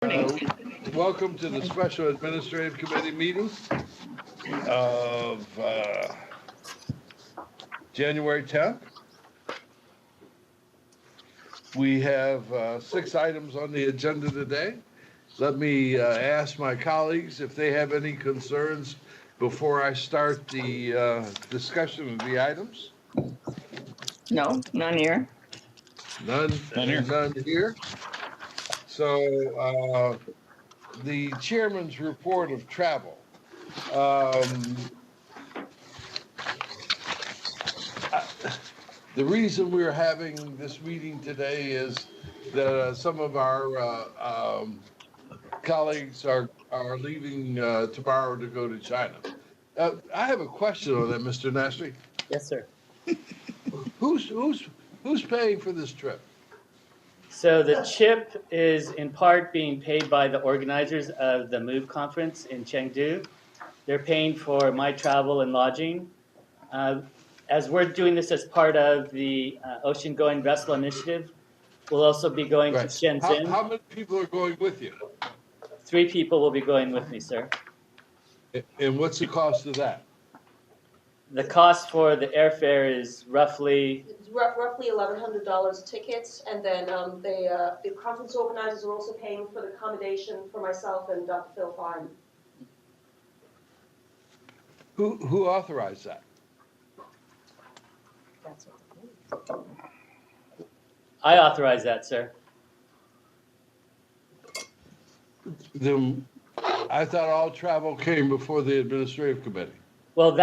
Welcome to the Special Administrative Committee meeting of January 10th. We have 6 items on the agenda today. Let me ask my colleagues if they have any concerns before I start the discussion of the items. No, none here. None here. So the chairman's report of travel. The reason we're having this meeting today is that some of our colleagues are leaving tomorrow to go to China. I have a question on that, Mr. Nastri. Yes, sir. Who's paying for this trip? So the chip is in part being paid by the organizers of the MOVE conference in Chengdu. They're paying for my travel and lodging. As we're doing this as part of the Ocean-Going Vessel Initiative, we'll also be going to Shenzhen. How many people are going with you? 3 people will be going with me, sir. And what's the cost of that? The cost for the airfare is roughly $1,100 tickets, and then the conference organizers are also paying for the accommodation for myself and Dr. Phil Farn. Who authorized that? I authorize that, sir. Then I thought all travel came before the administrative committee. Well,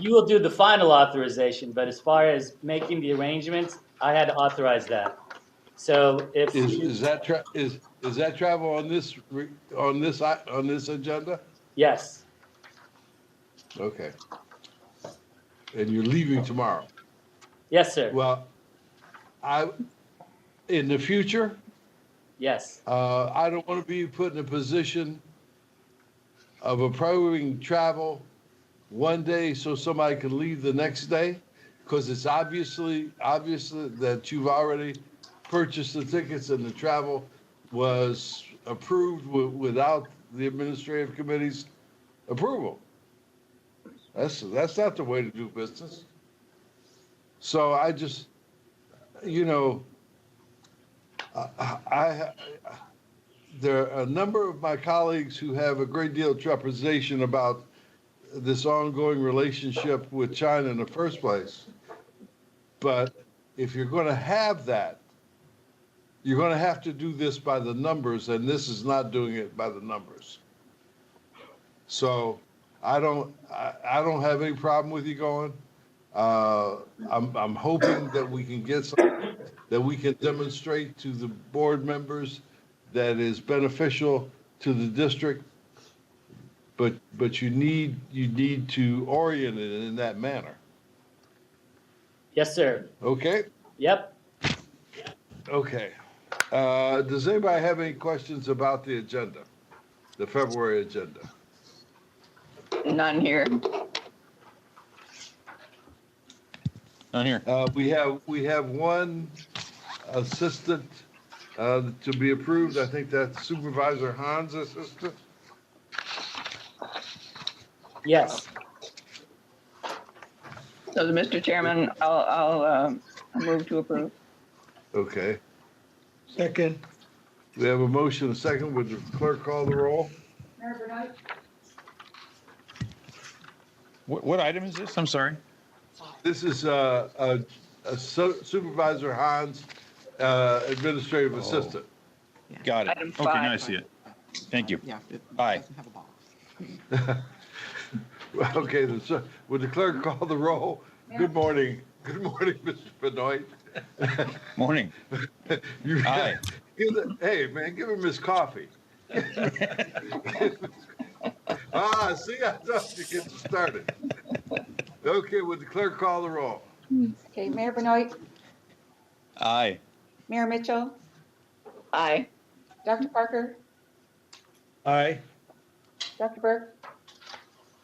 you will do the final authorization, but as far as making the arrangements, I had to authorize that. So if Is that travel on this agenda? yes, Okay. And you're leaving tomorrow. yes, sir. Well, in the future, Yes, I don't want to be put in a position of approving travel one day so somebody can leave the next day, because it's obviously that you've already purchased the tickets and the travel was approved without the administrative committee's approval. That's not the way to do business. So I just, there are a number of my colleagues who have a great deal of trepidation about this ongoing relationship with China in the first place. But if you're going to have that, you're going to have to do this by the numbers, and this is not doing it by the numbers. So I don't have any problem with you going. I'm hoping that we can get something that we can demonstrate to the board members that is beneficial to the district. But you need to orient it in that manner. yes, sir. Okay? Yep. Okay. Does anybody have any questions about the agenda, the February agenda? None here. None here. We have one assistant to be approved. I think that's Supervisor Han's assistant. Yes. So, Mr. Chairman, I'll move to approve. Okay. Second. We have a motion, a second. Would the clerk call the roll? Mayor Bernard? What item is this? I'm sorry. This is Supervisor Han's administrative assistant. Got it. Item Okay, now I 5. see it. Thank you. Yeah, it Aye. doesn't have a box. Okay, would the clerk call the roll? Good morning. Good morning, Mr. Benoit. Morning. Aye. Hey, man, give him his coffee. See, I thought you get started. Okay, would the clerk call the roll? Okay, Mayor Benoit, Aye. Mayor Mitchell, Aye. Dr. Parker, Aye. Dr. Burke,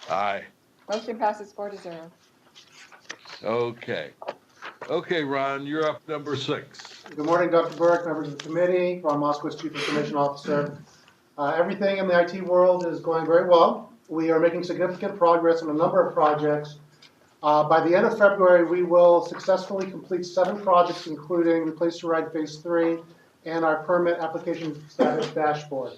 Aye. motion passes 4-0. Okay. Okay, Ron, you're up number 6. Good morning, Dr. Burke, members of the committee. Ron Moskowitz, Chief Information Officer. Everything in the IT world is going very well. We are making significant progress on a number of projects. By the end of February, we will successfully complete 7 projects, including Replace Your Ride Phase 3 and our permit application status dashboard.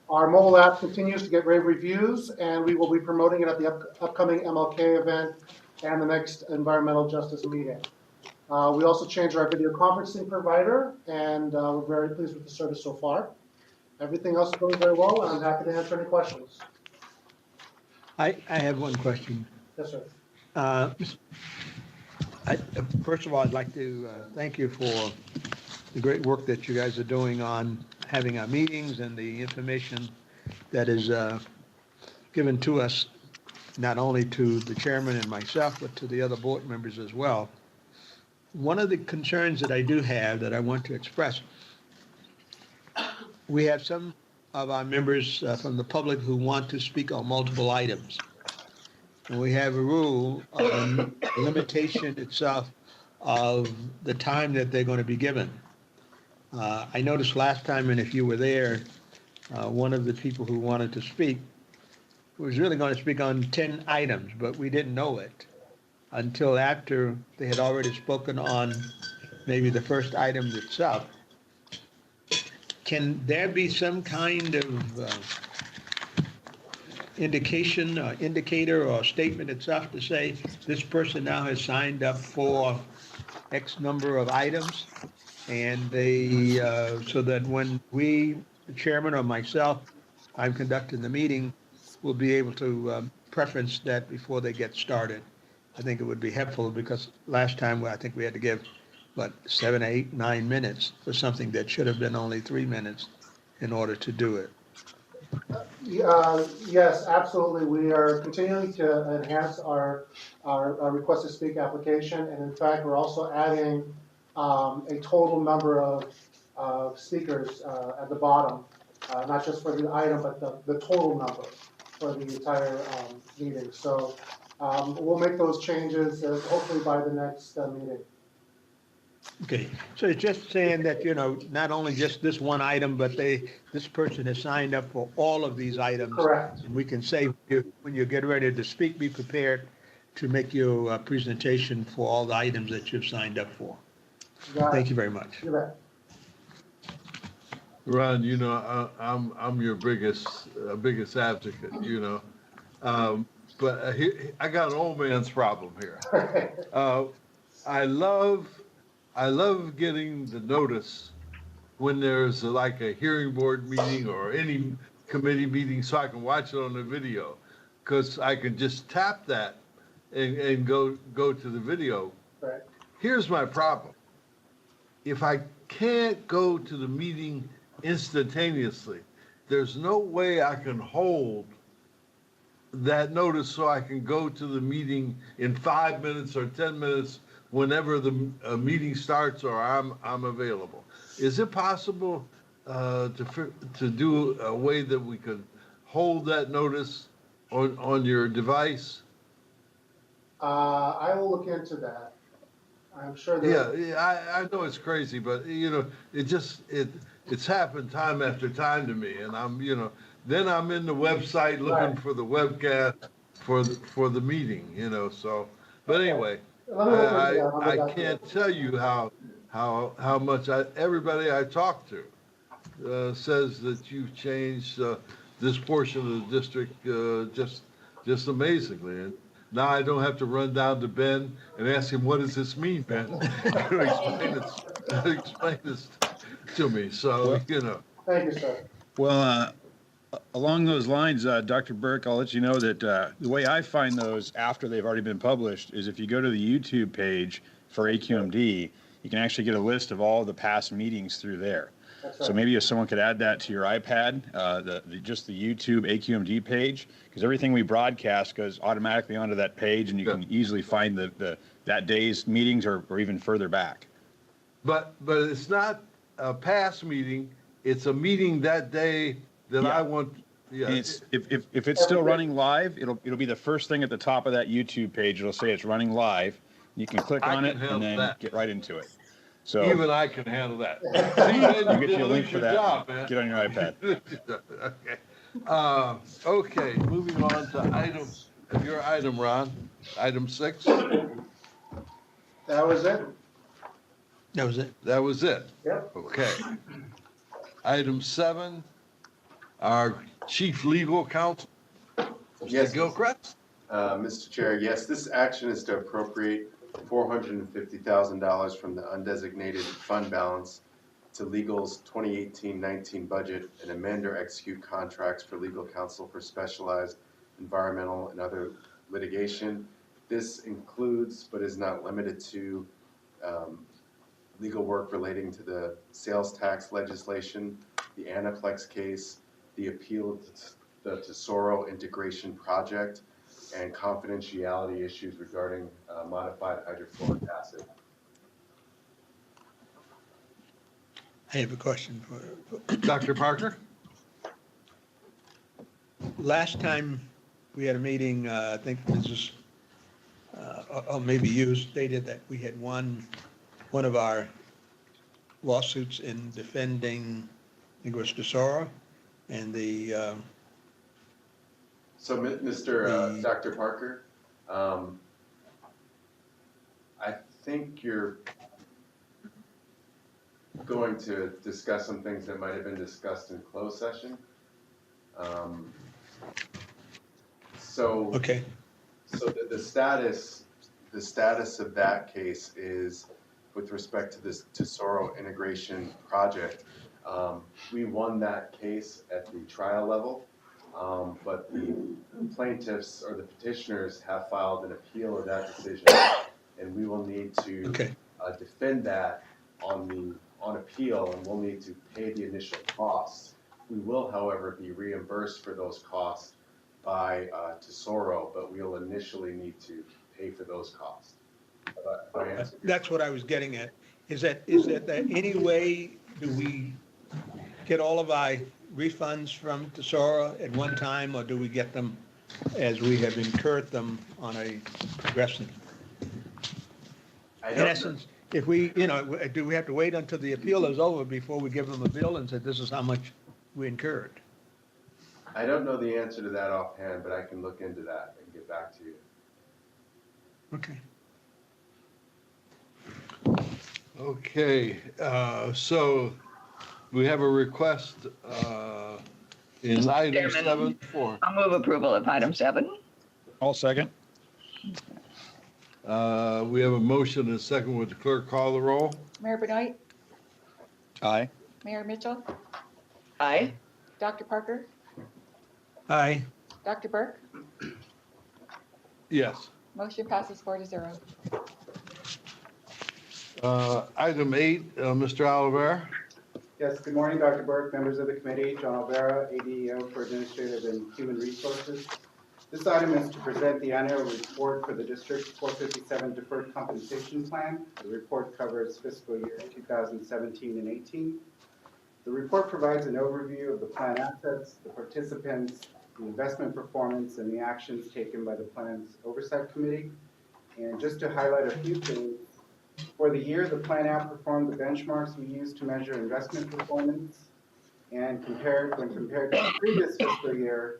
Our mobile app continues to get rave reviews, and we will be promoting it at the upcoming MLK event and the next environmental justice meeting. We also changed our video conferencing provider, and we're very pleased with the service so far. Everything else is going very well, and I'm happy to answer any questions. I have one question. Yes, sir. First of all, I'd like to thank you for the great work that you guys are doing on having our meetings and the information that is given to us, not only to the chairman and myself, but to the other board members as well. One of the concerns that I do have that I want to express, we have some of our members from the public who want to speak on multiple items. And we have a rule on limitation itself of the time that they're going to be given. I noticed last time, and if you were there, one of the people who wanted to speak was really going to speak on 10 items, but we didn't know it until after they had already spoken on maybe the first item itself. Can there be some kind of indication, or indicator, or statement itself to say this person now has signed up for X number of items, and they so that when we, the chairman or myself, I'm conducting the meeting, will be able to preference that before they get started. I think it would be helpful, because last time I think we had to give, 7, 8, 9 minutes for something that should have been only 3 minutes in order to do it. Yes, absolutely. We are continuing to enhance our request to speak application, and in fact, we're also adding a total number of speakers at the bottom, not just for the item, but the total number for the entire meeting. So we'll make those changes hopefully by the next meeting. Okay, so it's just saying that, not only just this one item, but this person has signed up for all of these items. Correct. And we can say, when you get ready to speak, be prepared to make your presentation for all the items that you've signed up for. Thank you very much. You bet. Ron, I'm your biggest advocate, but I got an old man's problem here. I love getting the notice when there's like a hearing board meeting or any committee meeting, so I can watch it on the video, because I can just tap that and go to the video. Right. Here's my problem. If I can't go to the meeting instantaneously, there's no way I can hold that notice so I can go to the meeting in 5 minutes or 10 minutes whenever the meeting starts or I'm available. Is it possible to do a way that we could hold that notice on your device? I will look into that. I'm sure that. Yeah, I know it's crazy, but it's happened time after time to me, and then I'm in the website looking for the webcast for the meeting, so. But anyway, I can't tell you how much everybody I talk to says that you've changed this portion of the district just amazingly. And now I don't have to run down to Ben and ask him, what does this mean, Ben? Explain this to me. So, Thank you, sir. Well, along those lines, Dr. Burke, I'll let you know that the way I find those after they've already been published is if you go to the YouTube page for AQMD, you can actually get a list of all the past meetings through there. That's right. So maybe if someone could add that to your iPad, just the YouTube AQMD page, because everything we broadcast goes automatically onto that page, and you can easily find that day's meetings or even further back. But it's not a past meeting, it's a meeting that day that I want. Yeah. If it's still running live, it'll be the first thing at the top of that YouTube page. It'll say it's running live. You can click on it and then get right into it. So Even I can handle that. See, man, I'll get you a didn't link lose for your that. job, man. Get on your iPad. Okay, moving on to your item, Ron, item 6. That was it. That was it. That was it. Yep. Okay. Item 7, our chief legal counsel, Yes, Mr. Gilchrist. Mr. Chair, yes, this action is to appropriate $450,000 from the undesignated fund balance to legal's 2018-19 budget and amend or execute contracts for legal counsel for specialized environmental and other litigation. This includes, but is not limited to, legal work relating to the sales tax legislation, the Anaplex case, the appeal of the Tesoro integration project, and confidentiality issues regarding modified hydrofluoric acid. I have a question for, Dr. Parker? last time we had a meeting, I think Mrs., or maybe you stated that we had won one of our lawsuits in defending, I think it was Tesoro, and the, So, Mr. Dr. Parker, I think you're going to discuss some things that might have been discussed in closed session. So, okay, so the status of that case is with respect to this Tesoro integration project. We won that case at the trial level, but the plaintiffs or the petitioners have filed an appeal of that decision, and we will need to okay, defend that on appeal, and we'll need to pay the initial costs. We will, however, be reimbursed for those costs by Tesoro, but we'll initially need to pay for those costs. If I answered your that's what I was getting at. Is that any way do we get all of our refunds from Tesoro at one time, or do we get them as we have incurred them on a progressive? I In don't know. essence, if we, do we have to wait until the appeal is over before we give them a bill and say, this is how much we incurred? I don't know the answer to that offhand, but I can look into that and get back to you. Okay. Okay, so we have a request in item Chairman. 7 for, I'll move approval of item 7. All second. we have a motion and a second. Would the clerk call the roll? Mayor Benoit, Aye. Mayor Mitchell, Aye. Dr. Parker, Aye. Dr. Burke, Yes. motion passes 4-0. Item 8, Mr. Oliver. Yes, good morning, Dr. Burke, members of the committee, John Alvera, ADEO for Administrative and Human Resources. This item is to present the annual report for the district's 457 Deferred Compensation Plan. The report covers fiscal year 2017 and 18. The report provides an overview of the plan assets, the participants, the investment performance, and the actions taken by the plan's oversight committee. And just to highlight a few things, for the year, the plan outperformed the benchmarks we used to measure investment performance. And when compared to the previous fiscal year,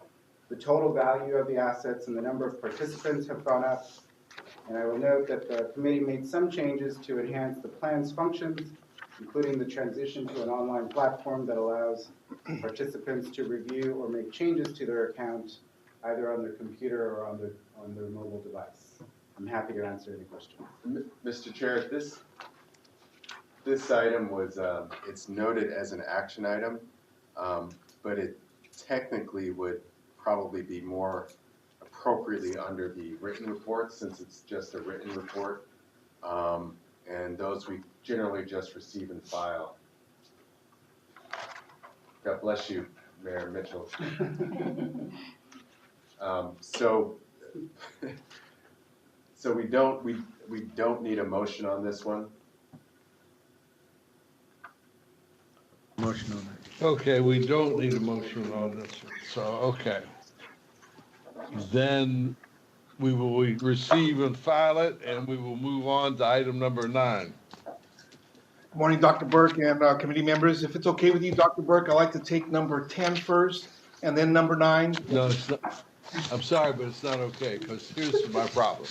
the total value of the assets and the number of participants have gone up. And I will note that the committee made some changes to enhance the plan's functions, including the transition to an online platform that allows participants to review or make changes to their account, either on their computer or on their mobile device. I'm happy to answer any questions. Mr. Chair, this item was, it's noted as an action item, but it technically would probably be more appropriately under the written report, since it's just a written report. And those we generally just receive and file. God bless you, Mayor Mitchell. So we don't need a motion on this one. Motion on that. Okay, we don't need a motion on this, so, okay. Then we will receive and file it, and we will move on to item number 9. Good morning, Dr. Burke and committee members. If it's okay with you, Dr. Burke, I'd like to take number 10 first and then number 9. No, it's not. I'm sorry, but it's not okay, because here's my problem.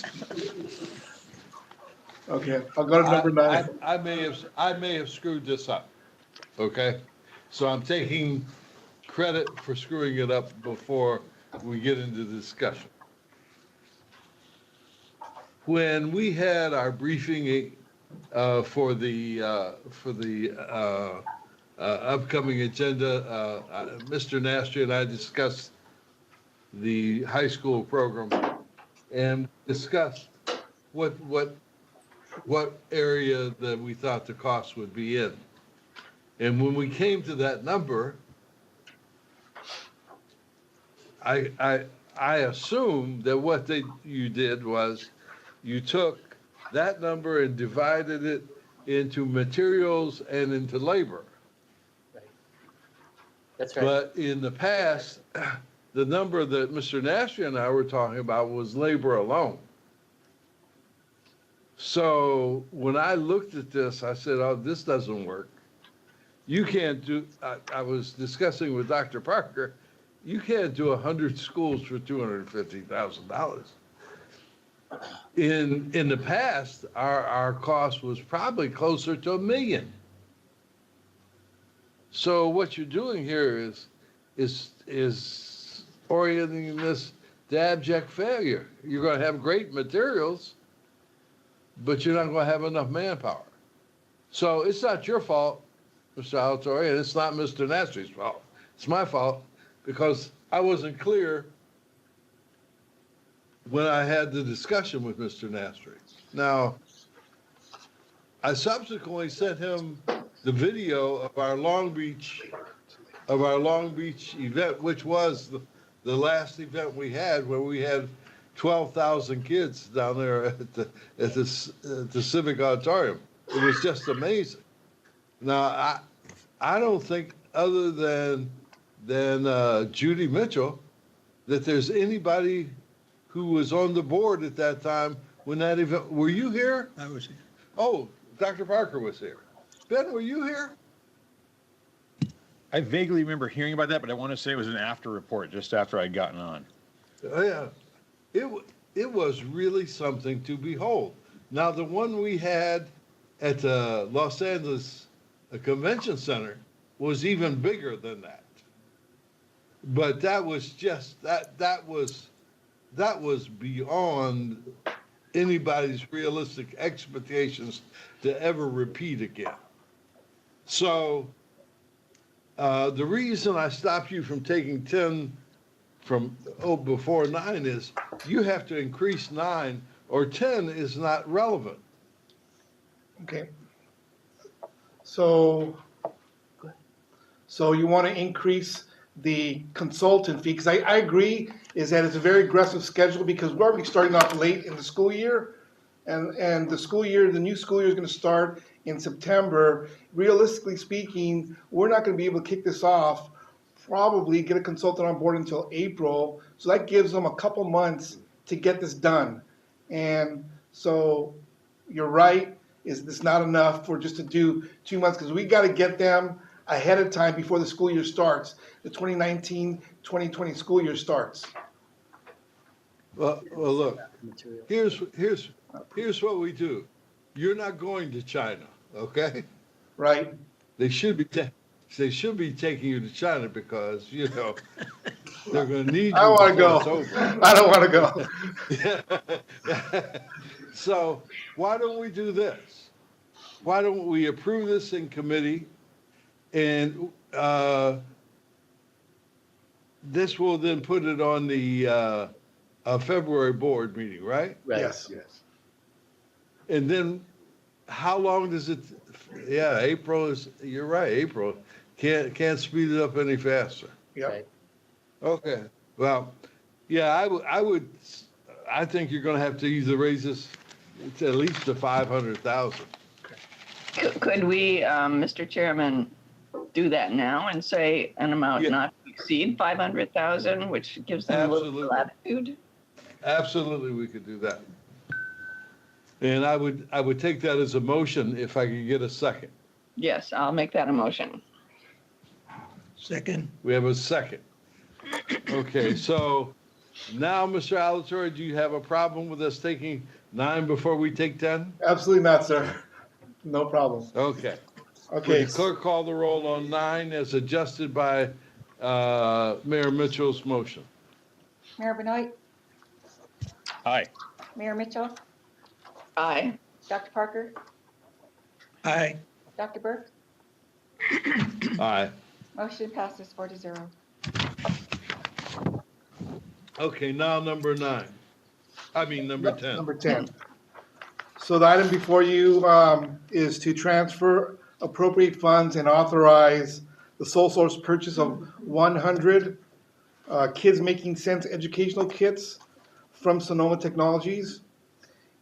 Okay, I'll go to number 9. I may have screwed this up, okay? So I'm taking credit for screwing it up before we get into the discussion. When we had our briefing for the upcoming agenda, Mr. Nastri and I discussed the high school program and discussed what area that we thought the cost would be in. And when we came to that number, I assumed that what you did was you took that number and divided it into materials and into labor. That's right. But in the past, the number that Mr. Nastri and I were talking about was labor alone. So when I looked at this, I said, oh, this doesn't work. You can't do, I was discussing with Dr. Parker, you can't do 100 schools for $250,000. In the past, our cost was probably closer to $1 million. So what you're doing here is orienting this to abject failure. You're going to have great materials, but you're not going to have enough manpower. So it's not your fault, Mr. Alatorre, and it's not Mr. Nastri's fault. It's my fault because I wasn't clear when I had the discussion with Mr. Nastri. Now, I subsequently sent him the video of our Long Beach event, which was the last event we had, where we had 12,000 kids down there at the Civic Auditorium. It was just amazing. Now, I don't think, other than Judy Mitchell, that there's anybody who was on the board at that time when that event. Were you here? I was here. Oh, Dr. Parker was here. Ben, were you here? I vaguely remember hearing about that, but I want to say it was an after report, just after I'd gotten on. Oh, yeah. It was really something to behold. Now, the one we had at the Los Angeles Convention Center was even bigger than that. But that was just, that was beyond anybody's realistic expectations to ever repeat again. So the reason I stopped you from taking 10 before 9 is you have to increase 9, or 10 is not relevant. Okay. So you want to increase the consultant fee, because I agree is that it's a very aggressive schedule because we're already starting off late in the school year, and the new school year is going to start in September. Realistically speaking, we're not going to be able to kick this off, probably get a consultant on board until April, so that gives them a couple months to get this done. And so you're right, it's not enough for just to do 2 months, because we got to get them ahead of time before the school year starts. The 2019-2020 school year starts. Well, look, here's what we do. You're not going to China, okay? Right. They should be taking you to China because, you know, they're going to need you. I don't want to go. before it's over. I don't want to go. So why don't we do this? Why don't we approve this in committee? And this will then put it on the February board meeting, right? Right. Yes. And then how long does it, yeah, April is, you're right, April. Can't speed it up any faster. Yep. Right. Okay, well, yeah, I think you're gonna have to either raise this to at least to 500,000. Could we, Mr. Chairman, do that now and say an amount Yeah. not to exceed 500,000, which gives them a little Absolutely. latitude? Absolutely, we could do that. And I would take that as a motion if I could get a second. Yes, I'll make that a motion. Second. We have a second. Okay, so now, Mr. Alatorre, do you have a problem with us taking 9 before we take 10? Absolutely not, sir. No problem. Okay. Would Okay, the clerk call the roll on 9 as adjusted by Mayor Mitchell's motion? Mayor Benoit, Aye. Mayor Mitchell, Aye. Dr. Parker, Aye. Dr. Burke, Aye. motion passes 4-0. Okay, now number 9. I mean, number 10. Number 10. So the item before you is to transfer appropriate funds and authorize the sole source purchase of 100 Kids Making Sense educational kits from Sonoma Technologies.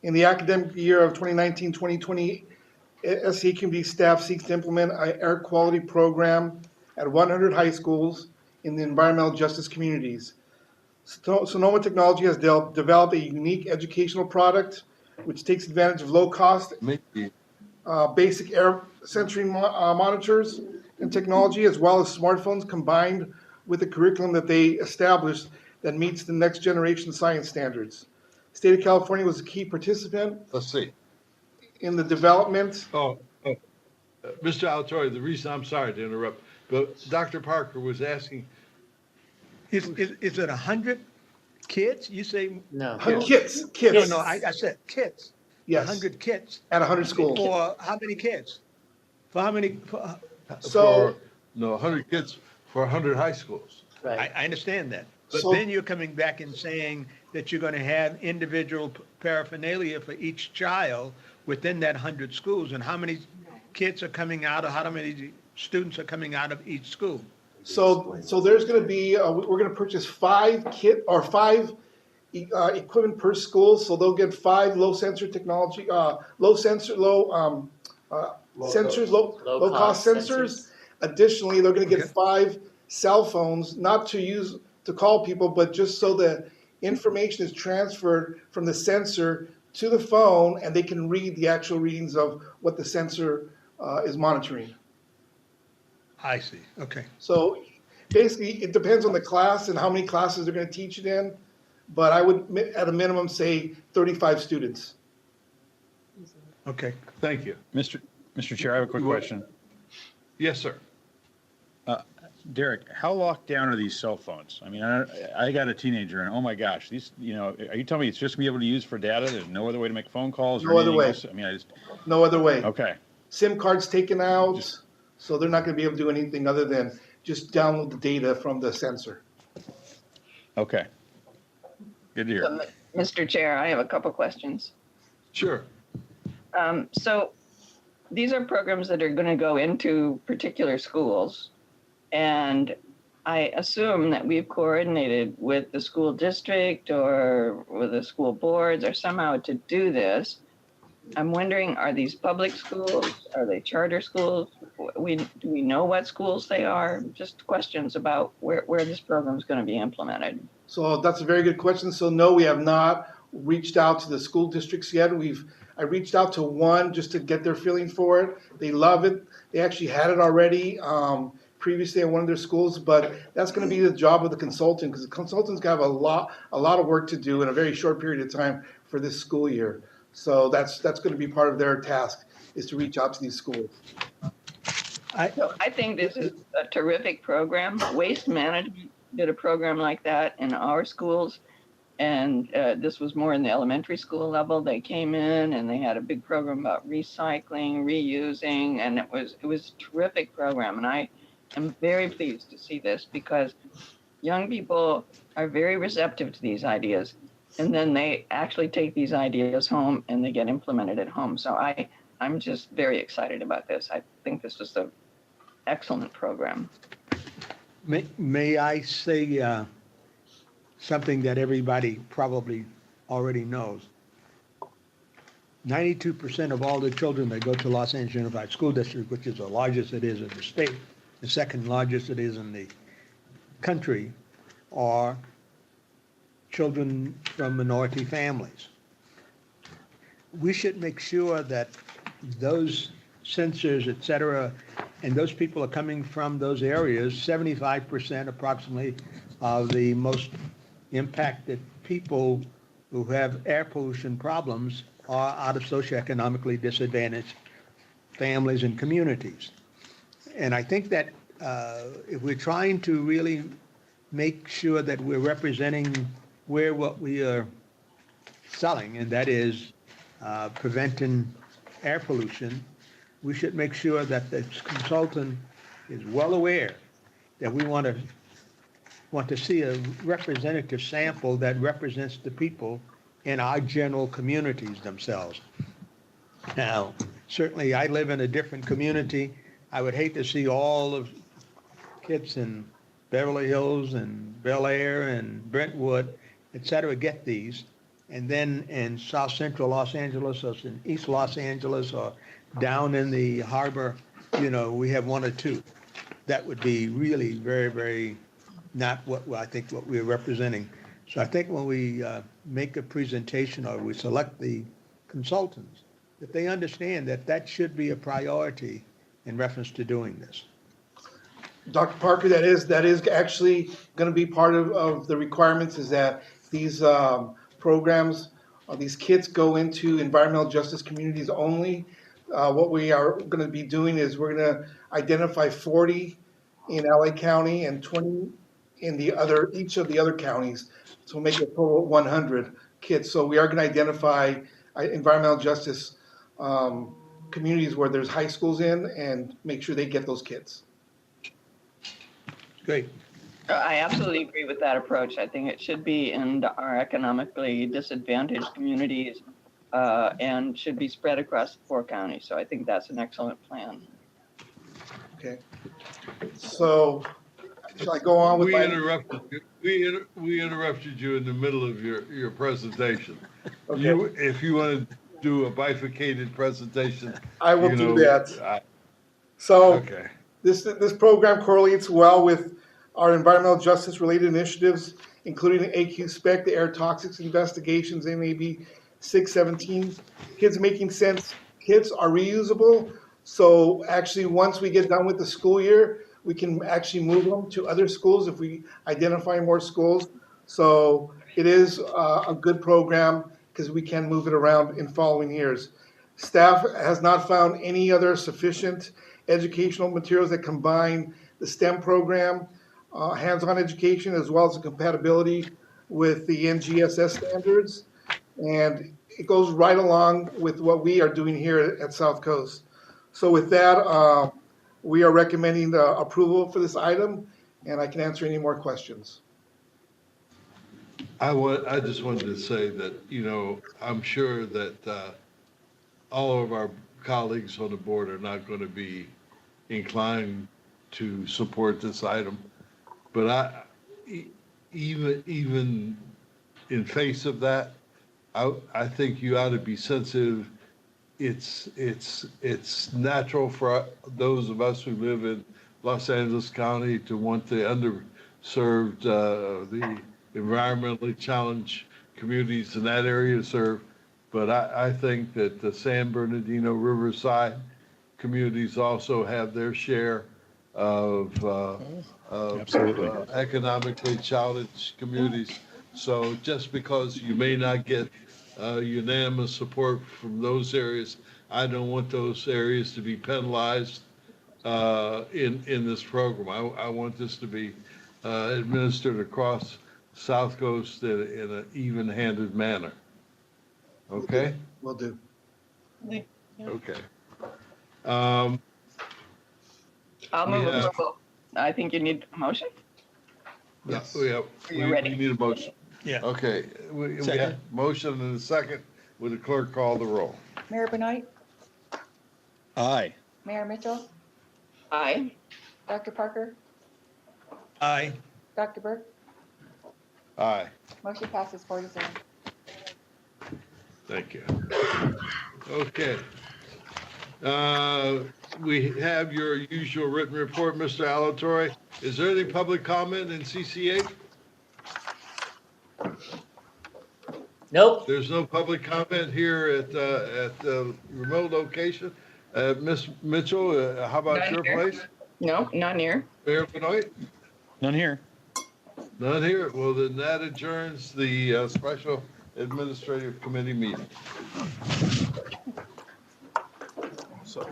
In the academic year of 2019-2020, SCAQMD staff seeks to implement an air quality program at 100 high schools in the environmental justice communities. Sonoma Technology has developed a unique educational product which takes advantage of low-cost Maybe. basic air sensory monitors and technology, as well as smartphones, combined with the curriculum that they established that meets the next generation science standards. State of California was a key participant Let's see. in the development. Mr. Alatorre, the reason, I'm sorry to interrupt, but Dr. Parker was asking, Is it 100 kids? You say, No. Kits. no, I said kids. Yes, 100 kids. at 100 schools. For how many kids? For how many? So, 100 kids for 100 high schools. Right. I understand that. But So- then you're coming back and saying that you're going to have individual paraphernalia for each child within that 100 schools. And how many kids are coming out, or how many students are coming out of each school? So there's going to be, we're going to purchase 5 equipment per school. So they'll get 5 low sensor technology, low cost sensors. Additionally, they're going to get 5 cell phones, not to use to call people, but just so the information is transferred from the sensor to the phone, and they can read the actual readings of what the sensor is monitoring. I see, okay. So basically, it depends on the class and how many classes they're going to teach it in, but I would, at a minimum, say 35 students. Okay. Thank you. Mr. Chair, I have a quick question. Yes, sir. Derek, how locked down are these cell phones? I mean, I got a teenager, and oh my gosh, these, are you telling me it's just gonna be able to use for data? There's no other way to make phone calls or No other anything way. else? I mean, No other way. okay, SIM cards taken out, so they're not going to be able to do anything other than just download the data from the sensor. okay. Good to hear. Mr. Chair, I have a couple questions. Sure. So these are programs that are going to go into particular schools. And I assume that we've coordinated with the school district or with the school boards or somehow to do this. I'm wondering, are these public schools? Are they charter schools? Do we know what schools they are? Just questions about where this program is going to be implemented. So that's a very good question. So no, we have not reached out to the school districts yet. I reached out to one just to get their feeling for it. They love it. They actually had it already previously at one of their schools, but that's going to be the job of the consultant, because the consultant's got a lot of work to do in a very short period of time for this school year. So that's going to be part of their task, is to reach out to these schools. So I think this is a terrific program. Waste Management did a program like that in our schools. And this was more in the elementary school level. They came in and they had a big program about recycling, reusing, and it was a terrific program. And I am very pleased to see this, because young people are very receptive to these ideas. And then they actually take these ideas home and they get implemented at home. So I'm just very excited about this. I think this is an excellent program. May I say something that everybody probably already knows? 92% of all the children that go to Los Angeles Unified School District, which is the largest it is in the state, the second largest it is in the country, are children from minority families. We should make sure that those sensors, et cetera, and those people are coming from those areas. 75% approximately of the most impacted people who have air pollution problems are out of socioeconomically disadvantaged families and communities. And I think that if we're trying to really make sure that we're representing where what we are selling, and that is preventing air pollution, we should make sure that the consultant is well aware that we want to see a representative sample that represents the people in our general communities themselves. Now, certainly I live in a different community. I would hate to see all of kids in Beverly Hills and Bel Air and Brentwood, et cetera, get these. And then in South Central Los Angeles or in East Los Angeles or down in the harbor, we have one or two. That would be really very, very not what I think what we're representing. So I think when we make a presentation or we select the consultants, that they understand that that should be a priority in reference to doing this. Dr. Parker, that is actually going to be part of the requirements, is that these programs, these kits go into environmental justice communities only. What we are going to be doing is we're going to identify 40 in LA County and 20 in each of the other counties, so we'll make a total of 100 kits. So we are going to identify environmental justice communities where there's high schools in and make sure they get those kits. Great. I absolutely agree with that approach. I think it should be in our economically disadvantaged communities and should be spread across the 4 counties. So I think that's an excellent plan. Okay. So, shall I go on with We my? interrupted you. We interrupted you in the middle of your presentation. Okay. If you want to do a bifurcated presentation, I will do that. So, okay. This program correlates well with our environmental justice related initiatives, including AQ-SPEC, the air toxics investigations, NAB 617. Kids Making Sense kits are reusable. So actually, once we get done with the school year, we can actually move them to other schools if we identify more schools. So it is a good program because we can move it around in following years. Staff has not found any other sufficient educational materials that combine the STEM program, hands-on education, as well as the compatibility with the NGSS standards. And it goes right along with what we are doing here at South Coast. So with that, we are recommending the approval for this item, and I can answer any more questions. I just wanted to say that, I'm sure that all of our colleagues on the board are not going to be inclined to support this item. But even in face of that, I think you ought to be sensitive. It's natural for those of us who live in Los Angeles County to want the underserved, the environmentally challenged communities in that area to serve. But I think that the San Bernardino, Riverside communities also have their share of economically challenged communities. So just because you may not get unanimous support from those areas, I don't want those areas to be penalized in this program. I want this to be administered across South Coast in an even-handed manner. Okay? Will do. Okay. I'll move Yeah. approval. I think you need a motion. Yes. We Are you ready? need a motion. Yeah. Okay, we have Second. a motion and a second. Would the clerk call the roll? Mayor Benoit, Aye. Mayor Mitchell, Aye. Dr. Parker, Aye. Dr. Burke, Aye, motion passes 4-0. thank you. Okay. We have your usual written report, Mr. Alatorre. Is there any public comment in CCA? Nope. There's no public comment here at the remote location. Ms. Mitchell, how about None your here. place? No, none here. Mayor Benoit? None here. None here. Well, then that adjourns the special administrative committee meeting. So.